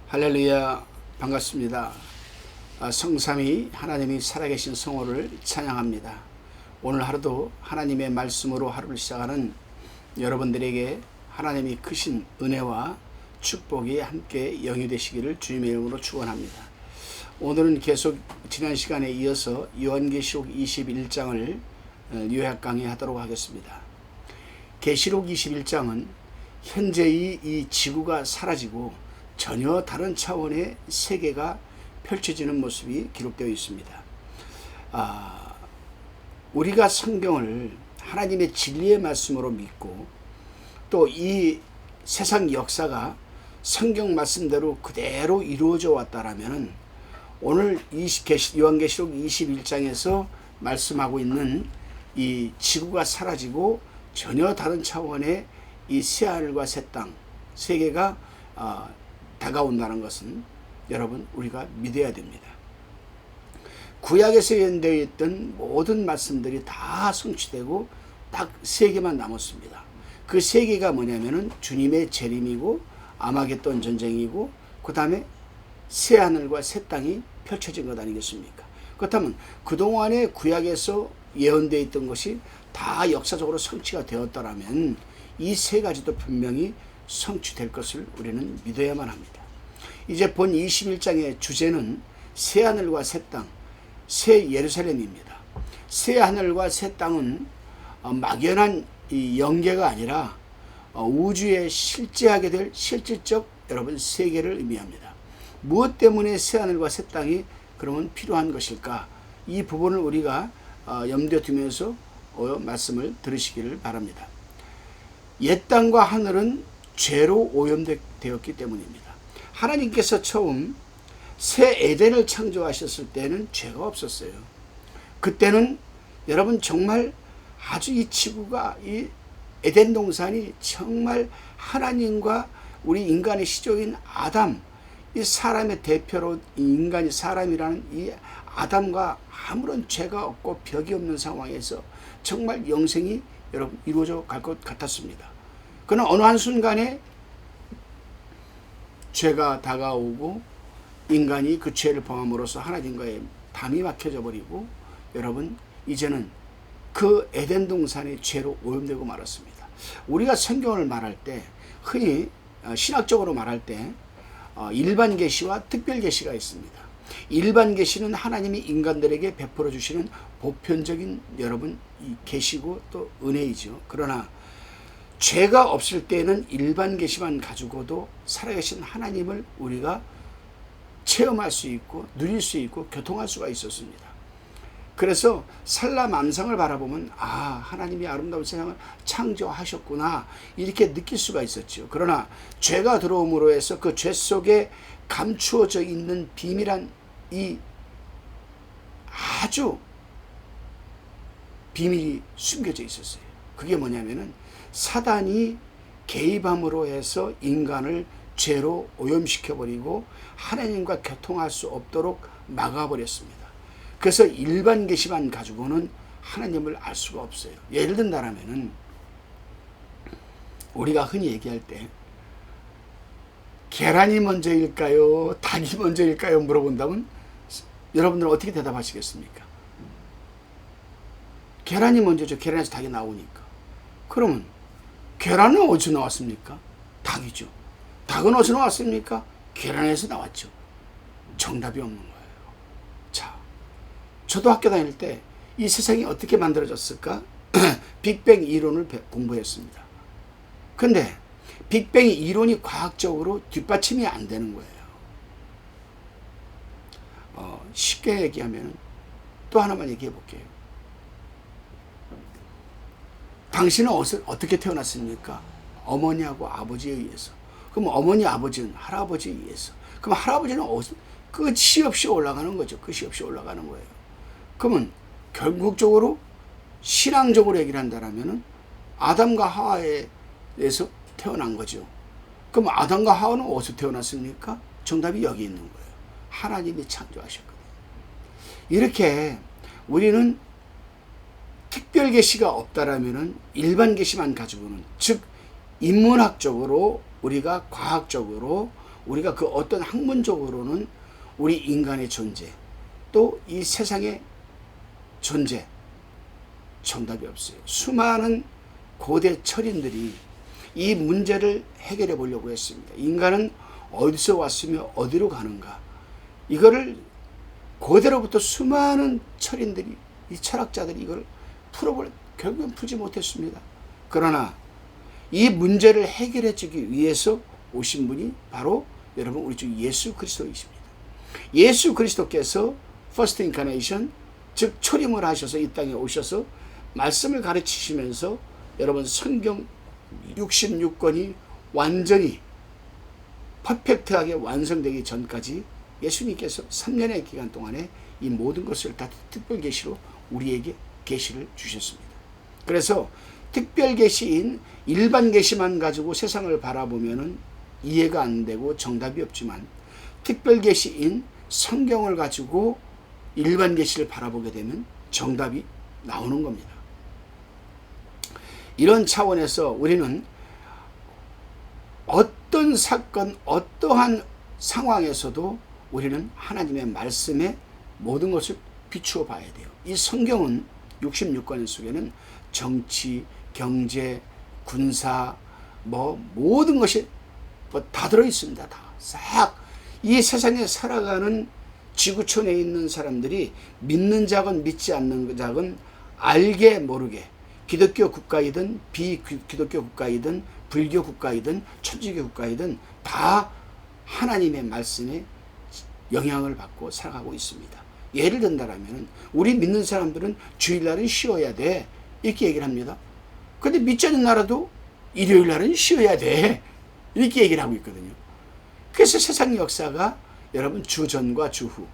할렐루야, 반갑습니다. 성삼위 하나님이 살아계신 성호를 찬양합니다. 오늘 하루도 하나님의 말씀으로 하루를 시작하는 여러분들에게 하나님이 크신 은혜와 축복이 함께 영위되시기를 주님의 이름으로 축원합니다. 오늘은 계속 지난 시간에 이어서 요한계시록 21장을 요약 강의하도록 하겠습니다. 계시록 21장은 현재의 이 지구가 사라지고 전혀 다른 차원의 세계가 펼쳐지는 모습이 기록되어 있습니다. 우리가 성경을 하나님의 진리의 말씀으로 믿고 또 이 세상 역사가 성경 말씀대로 그대로 이루어져 왔다라면 오늘 요한계시록 21장에서 말씀하고 있는 이 지구가 사라지고 전혀 다른 차원의 이 새하늘과 새 땅 세계가 다가온다는 것은 여러분 우리가 믿어야 됩니다. 구약에서 예언되어 있던 모든 말씀들이 다 성취되고 딱 세 개만 남았습니다. 그 세 개가 뭐냐면은 주님의 재림이고 아마겟돈 전쟁이고 그 다음에 새하늘과 새 땅이 펼쳐진 것 아니겠습니까? 그렇다면 그동안의 구약에서 예언되어 있던 것이 다 역사적으로 성취가 되었다라면 이 세 가지도 분명히 성취될 것을 우리는 믿어야만 합니다. 이제 본 21장의 주제는 새하늘과 새 땅, 새 예루살렘입니다. 새하늘과 새 땅은 막연한 이 영계가 아니라 우주에 실제하게 될 실질적 여러분 세계를 의미합니다. 무엇 때문에 새하늘과 새 땅이 그러면 필요한 것일까? 이 부분을 우리가 염두에 두면서 말씀을 들으시기를 바랍니다. 옛 땅과 하늘은 죄로 오염되었기 때문입니다. 하나님께서 처음 새 에덴을 창조하셨을 때는 죄가 없었어요. 그때는 여러분 정말 아주 이 지구가 이 에덴 동산이 정말 하나님과 우리 인간의 시조인 아담, 이 사람의 대표로 이 인간이 사람이라는 이 아담과 아무런 죄가 없고 벽이 없는 상황에서 정말 영생이 여러분 이루어져 갈 것 같았습니다. 그러나 어느 한순간에 죄가 다가오고 인간이 그 죄를 범함으로써 하나님과의 담이 막혀져 버리고 여러분 이제는 그 에덴 동산이 죄로 오염되고 말았습니다. 우리가 성경을 말할 때 흔히 신학적으로 말할 때 일반 계시와 특별 계시가 있습니다. 일반 계시는 하나님이 인간들에게 베풀어 주시는 보편적인 여러분 이 계시고 또 은혜이죠. 그러나 죄가 없을 때는 일반 계시만 가지고도 살아계신 하나님을 우리가 체험할 수 있고 누릴 수 있고 교통할 수가 있었습니다. 그래서 살라맘상을 바라보면 하나님이 아름다운 세상을 창조하셨구나 이렇게 느낄 수가 있었죠. 그러나 죄가 들어옴으로 해서 그 죄 속에 감추어져 있는 비밀한 이 아주 비밀이 숨겨져 있었어요. 그게 뭐냐면은 사단이 개입함으로 해서 인간을 죄로 오염시켜버리고 하나님과 교통할 수 없도록 막아버렸습니다. 그래서 일반 계시만 가지고는 하나님을 알 수가 없어요. 예를 든다라면은 우리가 흔히 얘기할 때 계란이 먼저일까요? 닭이 먼저일까요? 물어본다면 여러분들은 어떻게 대답하시겠습니까? 계란이 먼저죠. 계란에서 닭이 나오니까. 그러면 계란은 어디서 나왔습니까? 닭이죠. 닭은 어디서 나왔습니까? 계란에서 나왔죠. 정답이 없는 거예요. 자, 저도 학교 다닐 때 이 세상이 어떻게 만들어졌을까? 빅뱅 이론을 공부했습니다. 근데 빅뱅 이론이 과학적으로 뒷받침이 안 되는 거예요. 쉽게 얘기하면 또 하나만 얘기해 볼게요. 당신은 어떻게 태어났습니까? 어머니하고 아버지에 의해서. 그럼 어머니 아버지는 할아버지에 의해서. 그럼 할아버지는 끝이 없이 올라가는 거죠. 끝이 없이 올라가는 거예요. 그러면 결국적으로 신앙적으로 얘기를 한다면 아담과 하와에서 태어난 거죠. 그럼 아담과 하와는 어디서 태어났습니까? 정답이 여기 있는 거예요. 하나님이 창조하셨거든요. 이렇게 우리는 특별 계시가 없다라면은 일반 계시만 가지고는, 즉 인문학적으로, 우리가 과학적으로, 우리가 그 어떤 학문적으로는 우리 인간의 존재, 또 이 세상의 존재, 정답이 없어요. 수많은 고대 철인들이 이 문제를 해결해 보려고 했습니다. 인간은 어디서 왔으며 어디로 가는가, 이거를 고대로부터 수많은 철인들이, 이 철학자들이 이걸 결국은 풀지 못했습니다. 그러나 이 문제를 해결해 주기 위해서 오신 분이 바로 여러분 우리 주 예수 그리스도이십니다. 예수 그리스도께서 퍼스트 인카네이션, 즉 초림을 하셔서 이 땅에 오셔서 말씀을 가르치시면서 여러분 성경 66권이 완전히 퍼펙트하게 완성되기 전까지 예수님께서 3년의 기간 동안에 이 모든 것을 다 특별 계시로 우리에게 계시를 주셨습니다. 그래서 특별 계시인 일반 계시만 가지고 세상을 바라보면은 이해가 안 되고 정답이 없지만, 특별 계시인 성경을 가지고 일반 계시를 바라보게 되면 정답이 나오는 겁니다. 이런 차원에서 우리는 어떤 사건, 어떠한 상황에서도 우리는 하나님의 말씀에 모든 것을 비추어 봐야 돼요. 이 성경은 66권 속에는 정치, 경제, 군사, 모든 것이 다 들어있습니다. 다 싹. 이 세상에 살아가는 지구촌에 있는 사람들이 믿는 자건 믿지 않는 자건 알게 모르게, 기독교 국가이든 비기독교 국가이든 불교 국가이든 천주교 국가이든 다 하나님의 말씀에 영향을 받고 살아가고 있습니다. 예를 든다면 우리 믿는 사람들은 주일날은 쉬어야 돼, 이렇게 얘기를 합니다. 그런데 믿지 않는 나라도 일요일날은 쉬어야 돼, 이렇게 얘기를 하고 있거든요. 그래서 세상 역사가 여러분 주전과 주후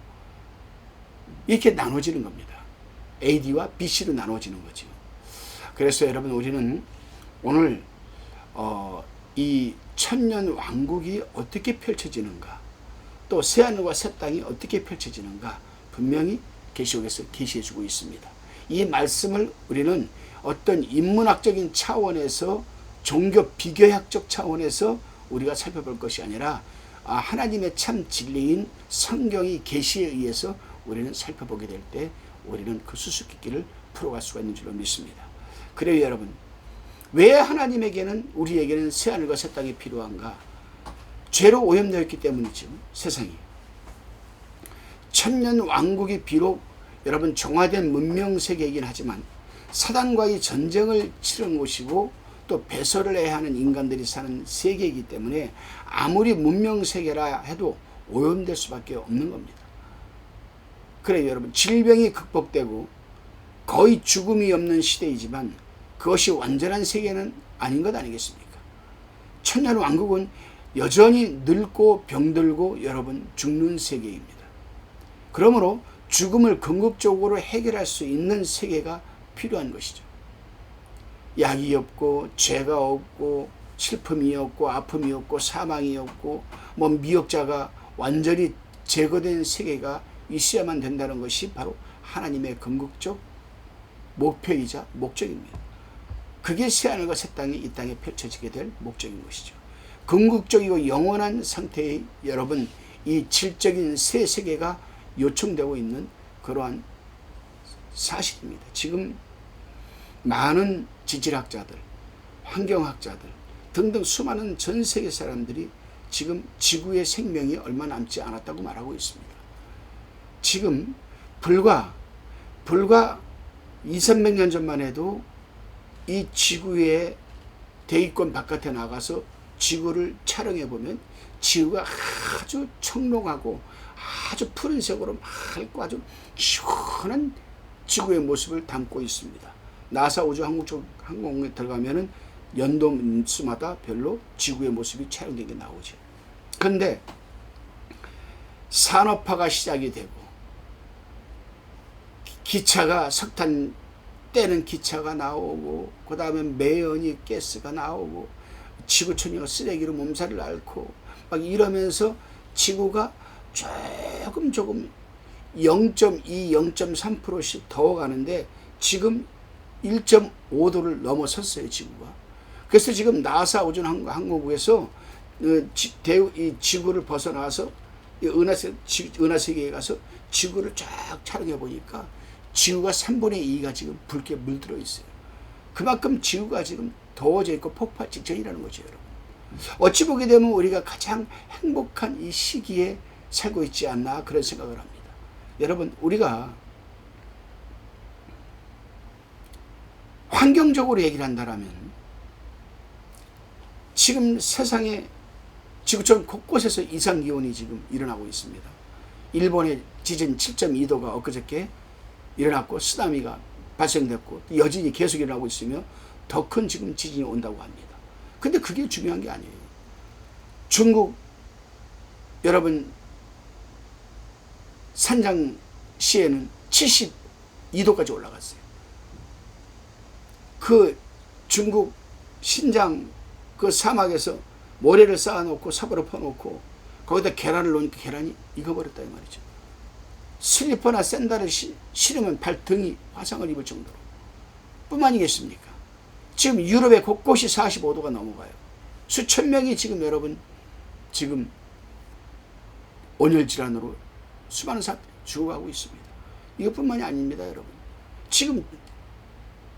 이렇게 나눠지는 겁니다. AD와 BC로 나눠지는 거죠. 그래서 여러분 우리는 오늘 이 천년 왕국이 어떻게 펼쳐지는가, 또 새하늘과 새 땅이 어떻게 펼쳐지는가 분명히 계시록에서 계시해 주고 있습니다. 이 말씀을 우리는 어떤 인문학적인 차원에서, 종교 비교학적 차원에서 우리가 살펴볼 것이 아니라 하나님의 참 진리인 성경의 계시에 의해서 우리는 살펴보게 될 때 우리는 그 수수께끼를 풀어갈 수가 있는 줄로 믿습니다. 그래요 여러분, 왜 하나님에게는, 우리에게는 새하늘과 새 땅이 필요한가? 죄로 오염되어 있기 때문이죠. 세상이. 천년 왕국이 비록 여러분 정화된 문명세계이긴 하지만 사단과의 전쟁을 치른 곳이고 또 배설을 해야 하는 인간들이 사는 세계이기 때문에 아무리 문명세계라 해도 오염될 수밖에 없는 겁니다. 그래요 여러분, 질병이 극복되고 거의 죽음이 없는 시대이지만 그것이 완전한 세계는 아닌 것 아니겠습니까? 천년 왕국은 여전히 늙고 병들고 여러분 죽는 세계입니다. 그러므로 죽음을 궁극적으로 해결할 수 있는 세계가 필요한 것이죠. 약이 없고 죄가 없고 슬픔이 없고 아픔이 없고 사망이 없고 미역자가 완전히 제거된 세계가 있어야만 된다는 것이 바로 하나님의 궁극적 목표이자 목적입니다. 그게 새하늘과 새 땅이 이 땅에 펼쳐지게 될 목적인 것이죠. 궁극적이고 영원한 상태의 여러분 이 질적인 새 세계가 요청되고 있는 그러한 사실입니다. 지금 많은 지질학자들, 환경학자들 등등 수많은 전 세계 사람들이 지금 지구의 생명이 얼마 남지 않았다고 말하고 있습니다. 지금 불과 200~300년 전만 해도 이 지구의 대기권 바깥에 나가서 지구를 촬영해 보면 지구가 아주 청록하고 아주 푸른색으로 맑고 아주 시원한 지구의 모습을 담고 있습니다. 나사 우주 항공에 들어가면은 연도수마다 별로 지구의 모습이 촬영된 게 나오죠. 그런데 산업화가 시작이 되고 기차가 석탄 떼는 기차가 나오고 그 다음에 매연이 가스가 나오고 지구촌이 쓰레기로 몸살을 앓고 막 이러면서 지구가 조금 0.2, 0.3%씩 더워가는데 지금 1.5도를 넘어섰어요, 지구가. 그래서 지금 나사 우주 항공국에서 이 지구를 벗어나서 은하세계에 가서 지구를 쫙 촬영해 보니까 지구가 3분의 2가 지금 붉게 물들어 있어요. 그만큼 지구가 지금 더워져 있고 폭발 직전이라는 거죠, 여러분. 어찌 보게 되면 우리가 가장 행복한 이 시기에 살고 있지 않나 그런 생각을 합니다. 여러분, 우리가 환경적으로 얘기를 한다면 지금 세상에 지구촌 곳곳에서 이상기온이 지금 일어나고 있습니다. 일본의 지진 7.2도가 엊그저께 일어났고 쓰나미가 발생됐고 여전히 계속 일어나고 있으며 더 큰 지금 지진이 온다고 합니다. 근데 그게 중요한 게 아니에요. 중국 여러분 산장시에는 72도까지 올라갔어요. 그 중국 신장 그 사막에서 모래를 쌓아놓고 삽으로 퍼놓고 거기다 계란을 놓으니까 계란이 익어버렸다 이 말이죠. 슬리퍼나 샌들을 신으면 발등이 화상을 입을 정도로 뿐만이겠습니까? 지금 유럽의 곳곳이 45도가 넘어가요. 수천 명이 지금 여러분 지금 온열 질환으로 수많은 사람들이 죽어가고 있습니다. 이것뿐만이 아닙니다, 여러분. 지금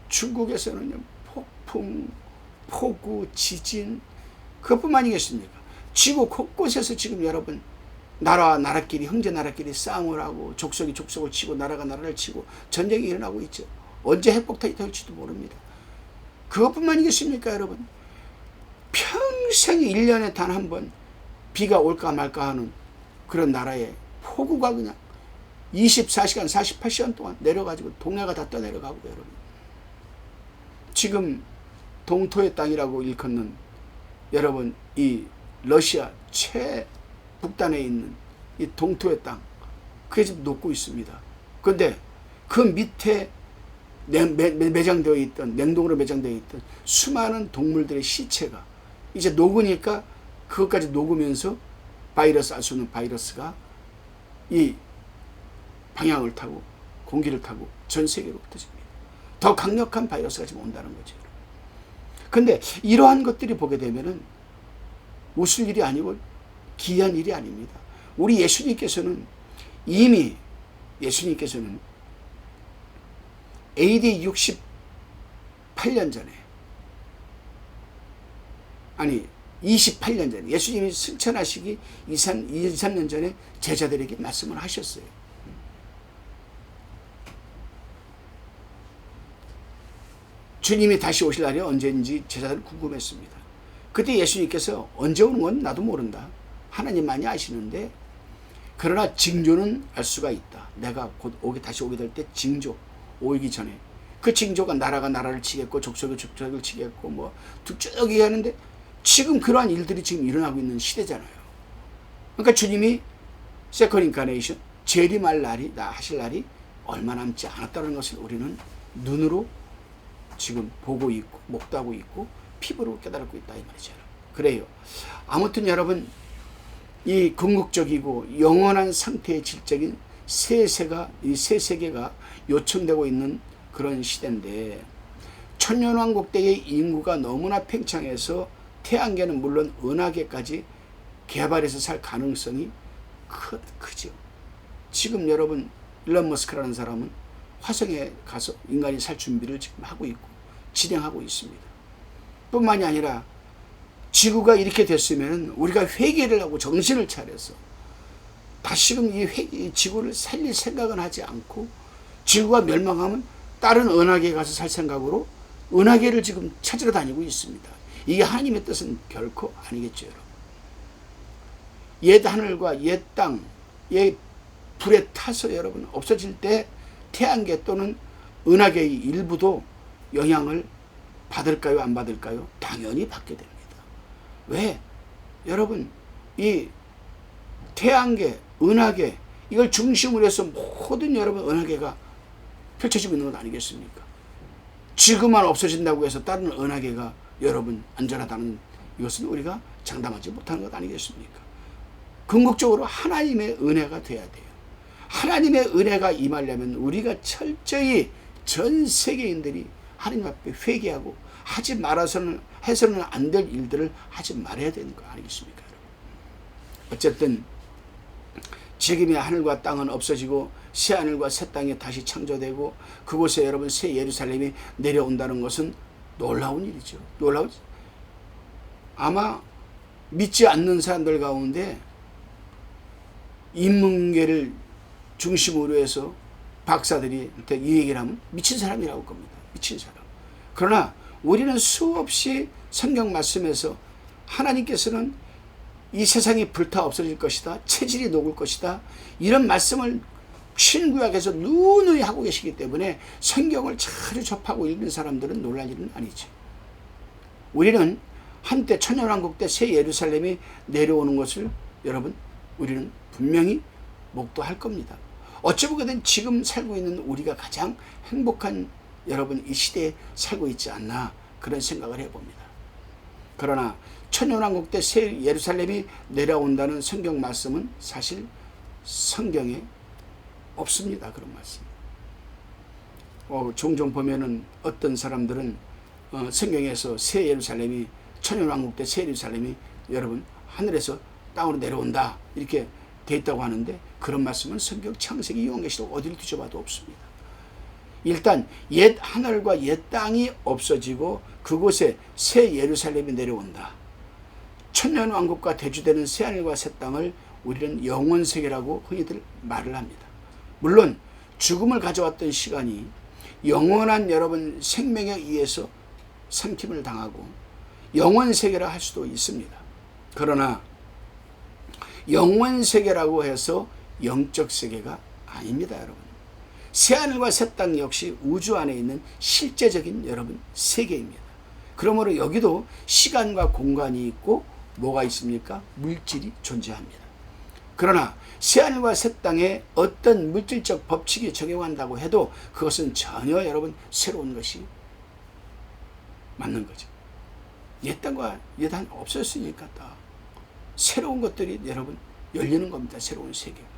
중국에서는 폭풍, 폭우, 지진 그것뿐만이겠습니까? 지구 곳곳에서 지금 여러분 나라와 나라끼리 형제 나라끼리 싸움을 하고 족속이 족속을 치고 나라가 나라를 치고 전쟁이 일어나고 있죠. 언제 핵폭탄이 터질지도 모릅니다. 그것뿐만이겠습니까, 여러분? 평생 1년에 단 한 번 비가 올까 말까 하는 그런 나라에 폭우가 그냥 24시간 48시간 동안 내려가지고 동해가 다 떠내려가고 여러분. 지금 동토의 땅이라고 일컫는 여러분 이 러시아 최북단에 있는 이 동토의 땅 그게 지금 녹고 있습니다. 그런데 그 밑에 매장되어 있던 냉동으로 매장되어 있던 수많은 동물들의 시체가 이제 녹으니까 그것까지 녹으면서 바이러스 알 수 없는 바이러스가 이 방향을 타고 공기를 타고 전 세계로 흩어집니다. 더 강력한 바이러스가 지금 온다는 거죠. 근데 이러한 것들이 보게 되면은 웃을 일이 아니고 기이한 일이 아닙니다. 우리 예수님께서는 이미 예수님께서는 AD 68년 전에 아니 28년 전에 예수님이 승천하시기 2, 3년 전에 제자들에게 말씀을 하셨어요. 주님이 다시 오실 날이 언제인지 제자들은 궁금했습니다. 그때 예수님께서 언제 오는 건 나도 모른다. 하나님만이 아시는데 그러나 징조는 알 수가 있다. 내가 곧 다시 오게 될 때 징조 오기 전에 그 징조가 나라가 나라를 치겠고 족속이 족속을 치겠고 뭐 쭉 얘기하는데 지금 그러한 일들이 지금 일어나고 있는 시대잖아요. 그러니까 주님이 세컨 인카네이션 재림할 날이 하실 날이 얼마 남지 않았다는 것을 우리는 눈으로 지금 보고 있고 목도하고 있고 피부로 깨달고 있다 이 말이죠. 그래요. 아무튼 여러분 이 궁극적이고 영원한 상태의 질적인 새 세계가 요청되고 있는 그런 시대인데 천년왕국 때의 인구가 너무나 팽창해서 태양계는 물론 은하계까지 개발해서 살 가능성이 크죠. 지금 여러분 일론 머스크라는 사람은 화성에 가서 인간이 살 준비를 지금 하고 있고 진행하고 있습니다. 뿐만이 아니라 지구가 이렇게 됐으면 우리가 회개를 하고 정신을 차려서 다시금 이 지구를 살릴 생각은 하지 않고 지구가 멸망하면 다른 은하계에 가서 살 생각으로 은하계를 지금 찾으러 다니고 있습니다. 이게 하나님의 뜻은 결코 아니겠죠, 여러분. 옛 하늘과 옛 땅, 옛 불에 타서 여러분 없어질 때 태양계 또는 은하계의 일부도 영향을 받을까요, 안 받을까요? 당연히 받게 됩니다. 왜? 여러분, 이 태양계, 은하계, 이걸 중심으로 해서 모든 여러분 은하계가 펼쳐지고 있는 것 아니겠습니까? 지구만 없어진다고 해서 다른 은하계가 여러분 안전하다는 이것은 우리가 장담하지 못하는 것 아니겠습니까? 궁극적으로 하나님의 은혜가 돼야 돼요. 하나님의 은혜가 임하려면 우리가 철저히 전 세계인들이 하나님 앞에 회개하고 하지 말아서는 해서는 안 될 일들을 하지 말아야 되는 거 아니겠습니까? 여러분? 어쨌든 지금의 하늘과 땅은 없어지고 새 하늘과 새 땅이 다시 창조되고 그곳에 여러분 새 예루살렘이 내려온다는 것은 놀라운 일이죠. 놀라운 아마 믿지 않는 사람들 가운데 인문계를 중심으로 해서 박사들이 이 얘기를 하면 미친 사람이라고 할 겁니다. 미친 사람. 그러나 우리는 수없이 성경 말씀에서 하나님께서는 이 세상이 불타 없어질 것이다. 체질이 녹을 것이다. 이런 말씀을 신구약에서 누누이 하고 계시기 때문에 성경을 자주 접하고 읽는 사람들은 놀랄 일은 아니지. 우리는 한때 천년왕국 때 새 예루살렘이 내려오는 것을 여러분 우리는 분명히 목도할 겁니다. 어찌 보거든 지금 살고 있는 우리가 가장 행복한 여러분 이 시대에 살고 있지 않나 그런 생각을 해봅니다. 그러나 천년왕국 때 새 예루살렘이 내려온다는 성경 말씀은 사실 성경에 없습니다. 그런 말씀. 종종 보면은 어떤 사람들은 성경에서 새 예루살렘이 천년왕국 때 새 예루살렘이 여러분 하늘에서 땅으로 내려온다 이렇게 돼 있다고 하는데 그런 말씀은 성경 창세기 요한계시록 어디를 뒤져봐도 없습니다. 일단 옛 하늘과 옛 땅이 없어지고 그곳에 새 예루살렘이 내려온다. 천년왕국과 대주되는 새 하늘과 새 땅을 우리는 영원세계라고 흔히들 말을 합니다. 물론 죽음을 가져왔던 시간이 영원한 여러분 생명에 의해서 삼킴을 당하고 영원세계라 할 수도 있습니다. 그러나 영원세계라고 해서 영적 세계가 아닙니다. 여러분. 새하늘과 새 땅 역시 우주 안에 있는 실제적인 여러분 세계입니다. 그러므로 여기도 시간과 공간이 있고 뭐가 있습니까? 물질이 존재합니다. 그러나 새하늘과 새 땅에 어떤 물질적 법칙이 적용한다고 해도 그것은 전혀 여러분 새로운 것이 맞는 거죠. 옛 땅과 옛 땅 없었으니까 다 새로운 것들이 여러분 열리는 겁니다. 새로운 세계가.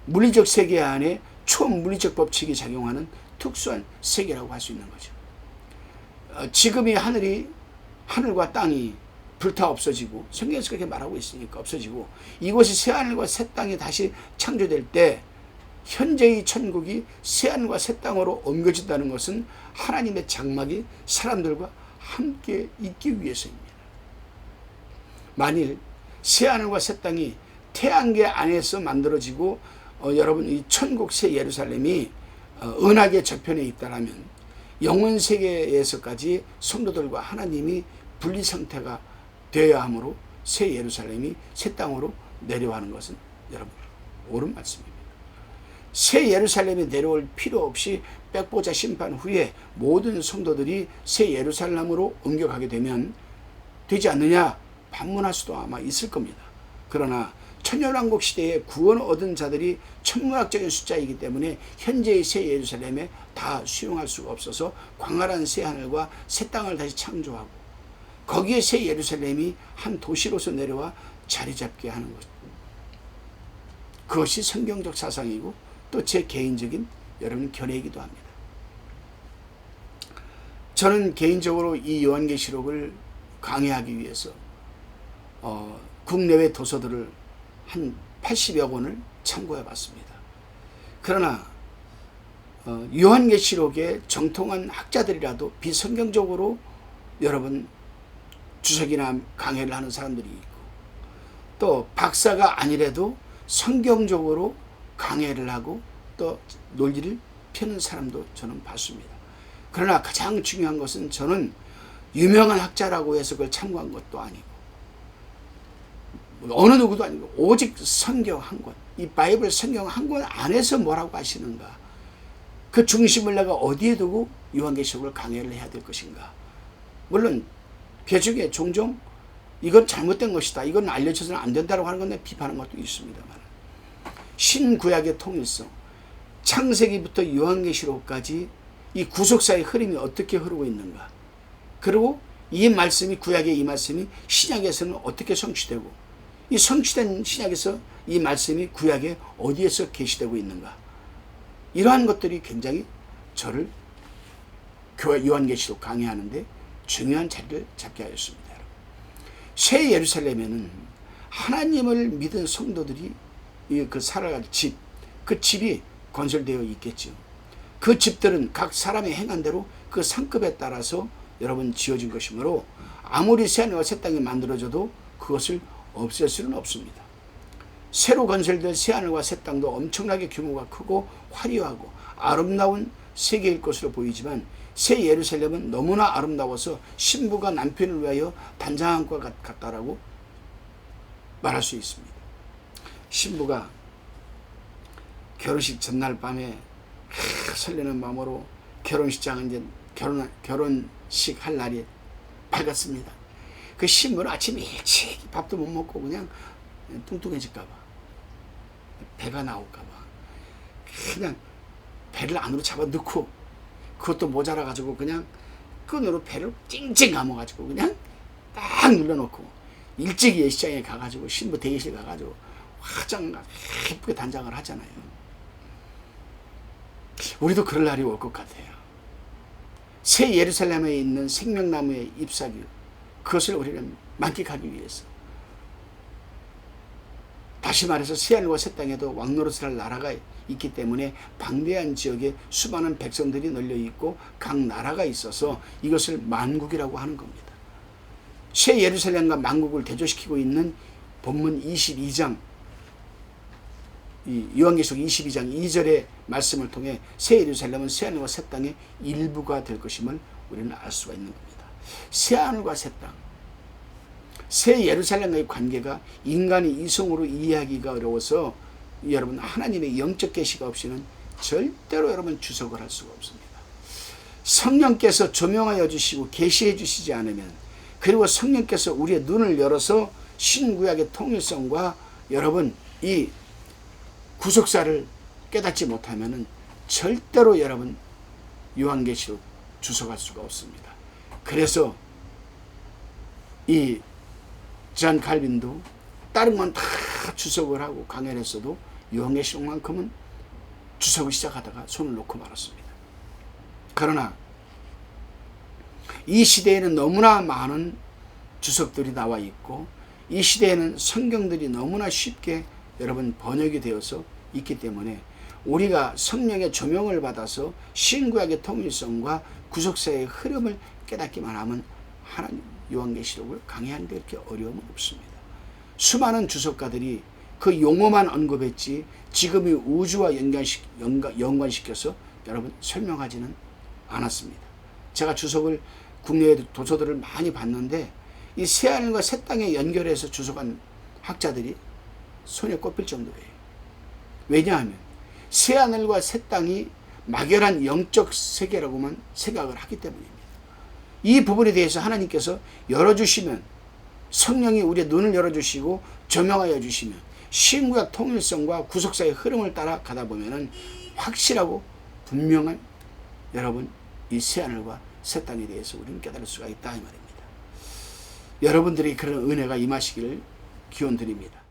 물리적 세계 안에 초물리적 법칙이 작용하는 특수한 세계라고 할 수 있는 거죠. 지금의 하늘과 땅이 불타 없어지고 성경에서 그렇게 말하고 있으니까 없어지고 이곳이 새하늘과 새 땅이 다시 창조될 때 현재의 천국이 새하늘과 새 땅으로 옮겨진다는 것은 하나님의 장막이 사람들과 함께 있기 위해서입니다. 만일 새하늘과 새 땅이 태양계 안에서 만들어지고 여러분 이 천국 새 예루살렘이 은하계 저편에 있다라면 영원 세계에서까지 성도들과 하나님이 분리 상태가 되어야 하므로 새 예루살렘이 새 땅으로 내려가는 것은 여러분 옳은 말씀입니다. 새 예루살렘이 내려올 필요 없이 백보자 심판 후에 모든 성도들이 새 예루살렘으로 옮겨가게 되면 되지 않느냐 반문할 수도 아마 있을 겁니다. 그러나 천년왕국 시대에 구원 얻은 자들이 천문학적인 숫자이기 때문에 현재의 새 예루살렘에 다 수용할 수가 없어서 광활한 새 하늘과 새 땅을 다시 창조하고 거기에 새 예루살렘이 한 도시로서 내려와 자리 잡게 하는 것. 그것이 성경적 사상이고 또 제 개인적인 여러분 견해이기도 합니다. 저는 개인적으로 이 요한계시록을 강의하기 위해서 국내외 도서들을 한 80여 권을 참고해 봤습니다. 그러나 요한계시록의 정통한 학자들이라도 비성경적으로 여러분 주석이나 강해를 하는 사람들이 있고 또 박사가 아니라도 성경적으로 강해를 하고 또 논리를 펴는 사람도 저는 봤습니다. 그러나 가장 중요한 것은 저는 유명한 학자라고 해서 그걸 참고한 것도 아니고 어느 누구도 아니고 오직 성경 한 권, 이 바이블 성경 한 권 안에서 뭐라고 하시는가, 그 중심을 내가 어디에 두고 요한계시록을 강해를 해야 될 것인가. 물론 개중에 종종 이건 잘못된 것이다, 이건 알려져서는 안 된다고 하는 건데 비판하는 것도 있습니다만 신구약의 통일성, 창세기부터 요한계시록까지 이 구속사의 흐름이 어떻게 흐르고 있는가, 그리고 이 말씀이 구약의 이 말씀이 신약에서는 어떻게 성취되고 이 성취된 신약에서 이 말씀이 구약에 어디에서 계시되고 있는가, 이러한 것들이 굉장히 저를 교회 요한계시록 강의하는데 중요한 자리를 잡게 하였습니다. 새 예루살렘에는 하나님을 믿은 성도들이 그 살아갈 집, 그 집이 건설되어 있겠죠. 그 집들은 각 사람의 행한 대로 그 상급에 따라서 여러분 지어진 것이므로 아무리 새하늘과 새 땅이 만들어져도 그것을 없앨 수는 없습니다. 새로 건설될 새하늘과 새 땅도 엄청나게 규모가 크고 화려하고 아름다운 세계일 것으로 보이지만 새 예루살렘은 너무나 아름다워서 신부가 남편을 위하여 단장한 것 같다라고 말할 수 있습니다. 신부가 결혼식 전날 밤에 설레는 마음으로 결혼식장은 이제 결혼식 할 날이 밝았습니다. 그 신부는 아침 일찍 밥도 못 먹고 그냥 뚱뚱해질까봐, 배가 나올까봐 그냥 배를 안으로 잡아 넣고, 그것도 모자라가지고 그냥 끈으로 배를 찡찡 감아가지고 그냥 딱 눌러놓고 일찍 예식장에 가가지고 신부 대기실 가가지고 화장 예쁘게 단장을 하잖아요. 우리도 그럴 날이 올 것 같아요. 새 예루살렘에 있는 생명나무의 잎사귀, 그것을 우리는 만끽하기 위해서, 다시 말해서 새하늘과 새 땅에도 왕노릇을 할 나라가 있기 때문에 방대한 지역에 수많은 백성들이 널려 있고 각 나라가 있어서 이것을 만국이라고 하는 겁니다. 새 예루살렘과 만국을 대조시키고 있는 본문 22장, 요한계시록 22장 2절의 말씀을 통해 새 예루살렘은 새하늘과 새 땅의 일부가 될 것임을 우리는 알 수가 있는 겁니다. 새하늘과 새 땅, 새 예루살렘과의 관계가 인간이 이성으로 이해하기가 어려워서 여러분 하나님의 영적 계시가 없이는 절대로 여러분 주석을 할 수가 없습니다. 성령께서 조명하여 주시고 계시해 주시지 않으면, 그리고 성령께서 우리의 눈을 열어서 신구약의 통일성과 여러분 이 구속사를 깨닫지 못하면은 절대로 여러분 요한계시록 주석할 수가 없습니다. 그래서 이 잔 칼빈도 다른 건 다 주석을 하고 강연을 했어도 요한계시록만큼은 주석을 시작하다가 손을 놓고 말았습니다. 그러나 이 시대에는 너무나 많은 주석들이 나와 있고 이 시대에는 성경들이 너무나 쉽게 여러분 번역이 되어서 있기 때문에 우리가 성령의 조명을 받아서 신구약의 통일성과 구속사의 흐름을 깨닫기만 하면 하나님 요한계시록을 강의하는 데 이렇게 어려움은 없습니다. 수많은 주석가들이 그 용어만 언급했지 지금의 우주와 연관시켜서 여러분 설명하지는 않았습니다. 제가 주석을 국내에 도서들을 많이 봤는데 이 새하늘과 새 땅에 연결해서 주석한 학자들이 손에 꼽힐 정도예요. 왜냐하면 새하늘과 새 땅이 막연한 영적 세계라고만 생각을 하기 때문입니다. 이 부분에 대해서 하나님께서 열어주시면, 성령이 우리의 눈을 열어주시고 조명하여 주시면 신구약 통일성과 구속사의 흐름을 따라 가다 보면은 확실하고 분명한 여러분 이 새하늘과 새 땅에 대해서 우리는 깨달을 수가 있다 이 말입니다. 여러분들이 그런 은혜가 임하시기를 기원드립니다.